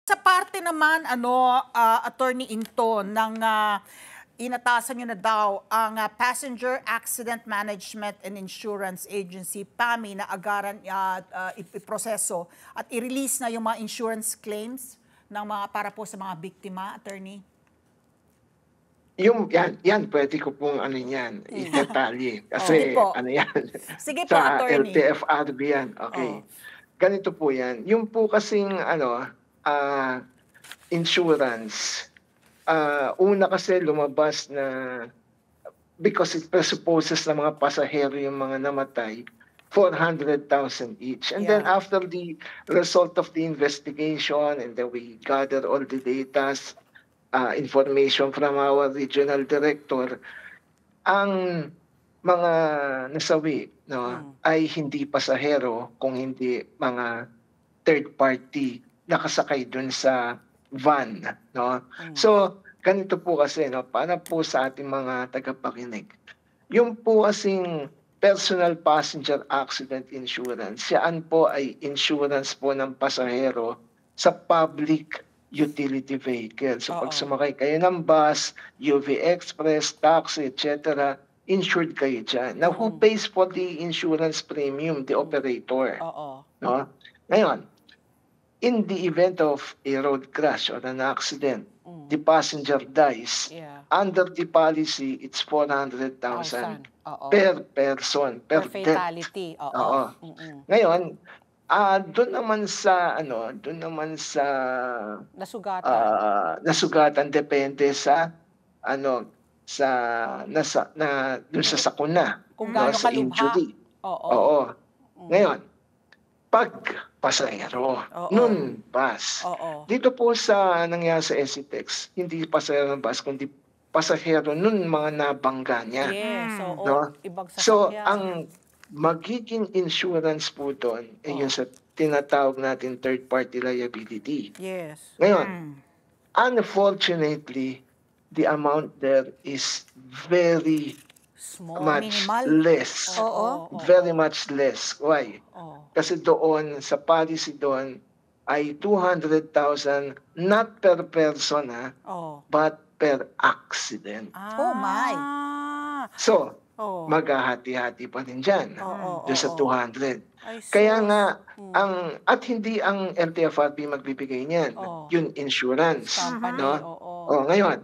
Sa parte naman, Attorney Into, ng inatasan nyo na daw ang Passenger Accident Management and Insurance Agency, PAMI, na agaran iproseso at i-release na yung mga insurance claims ng para po sa mga biktima, Attorney? Yan pwede ko pong yan, i-detalye. Kasi yan, Sige po, sa Attorney. LTFRB yan. Okay. Ganito po yan. Yung po kasing insurance, una kasi lumabas na because it presupposes na mga pasahero yung mga namatay, 400,000 each. And then after the result of the investigation, and then we gather all the data, information from our regional director, ang mga nasawi ay hindi pasahero, kung hindi mga third party nakasakay dun sa van. So, ganito po kasi, para po sa ating mga tagapakinig. Yung po kasing personal passenger accident insurance, yan po ay insurance po ng pasahero sa public utility vehicle. So pag sumakay kayo ng bus, UV Express, taxi, etc., insured kayo dyan. Now, who pays for the insurance premium? The operator. Ngayon, in the event of a road crash or an accident, the passenger dies. Under the policy, it's 400,000 per person, per fatality. Ngayon, doon naman sa nasugatan, depende sa doon sa sakuna, kung gaano sa injury. Ngayon, pag pasahero nun bus, dito po sa nangyari sa SCTEX, hindi pasahero ng bus kundi pasahero nun mga nabangga niya. So ang magiging insurance po doon ay yung sa tinatawag natin third-party liability. Ngayon, unfortunately, the amount there is very much less. Very much less. Why? Kasi doon, sa policy doon, ay 200,000 not per person, but per accident. Oh my! So, maghahati-hati pa din dyan, doon sa 200. Kaya nga, at hindi ang LTFRB magbibigay niyan, yung insurance. Ngayon,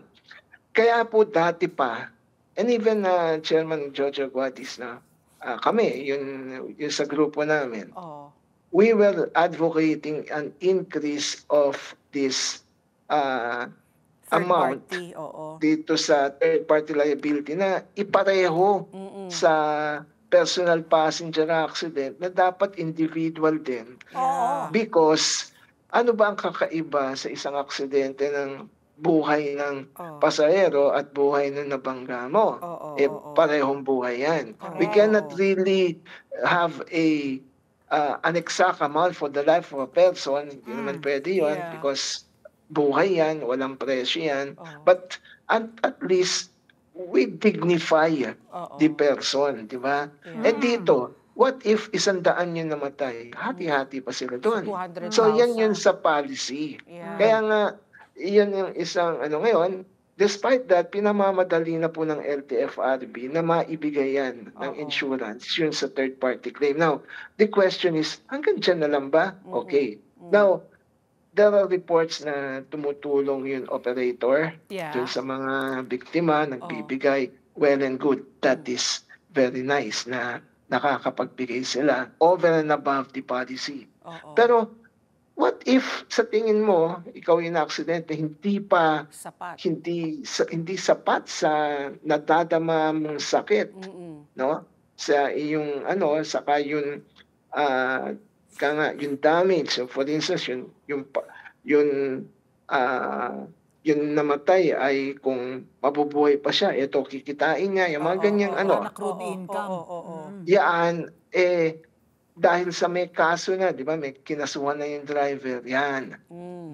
kaya po dati pa, and even Chairman Jojo Guadis, kami, yun sa grupo namin, we were advocating an increase of this amount dito sa third-party liability na ipareho sa personal passenger accident na dapat individual din. Because ano ba ang kakaiba sa isang aksidente ng buhay ng pasahero at buhay ng nabangga mo? Parehong buhay yan. We cannot really have an exact amount for the life of a person. Hindi naman pwede yun because buhay yan, walang presyo yan. But at least, we dignify the person, di ba? Eh dito, what if 100 yung namatay? Hati-hati pa sila doon. So yan yun sa policy. Kaya nga, yan yung isang ngayon, despite that, pinamamadali na po ng LTFRB na maibigay yan ng insurance, yun sa third-party claim. Now, the question is, hanggang dyan na lang ba? Okay. Now, there are reports na tumutulong yung operator dun sa mga biktima, nagbibigay, well and good. That is very nice na nakakapagbigay sila over and above the policy. Pero, what if sa tingin mo, ikaw yung aksidente, hindi sapat sa nadadama mong sakit, no? Sa iyong saka yung yung damage. So for instance, yung namatay ay kung mabubuhay pa siya, ito kikitain niya, yung mga ganyang accrued income. Yan, dahil sa may kaso na, di ba, may kinasuhan na yung driver, yan.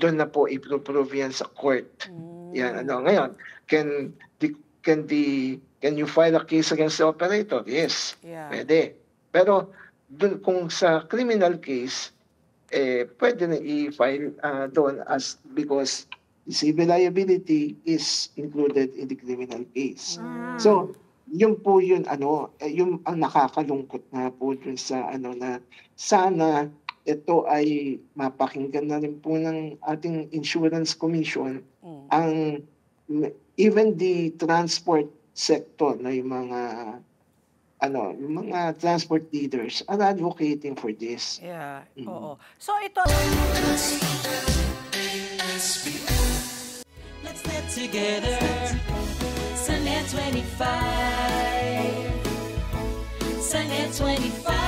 Doon na po i-prove yan sa court. Yan, ngayon, can you file a case against the operator? Yes, pwede. Pero, dun, kung sa criminal case, pwede na i-file doon because the civil liability is included in the criminal case. So, yun po yun, yung ang nakakalungkot na po dun sa na sana ito ay mapakinggan na rin po ng ating Insurance Commission, ang even the transport sector na yung mga transport leaders are advocating for this. Yeah, oo. So ito... Let's get together. Sunday 25. Sunday 25.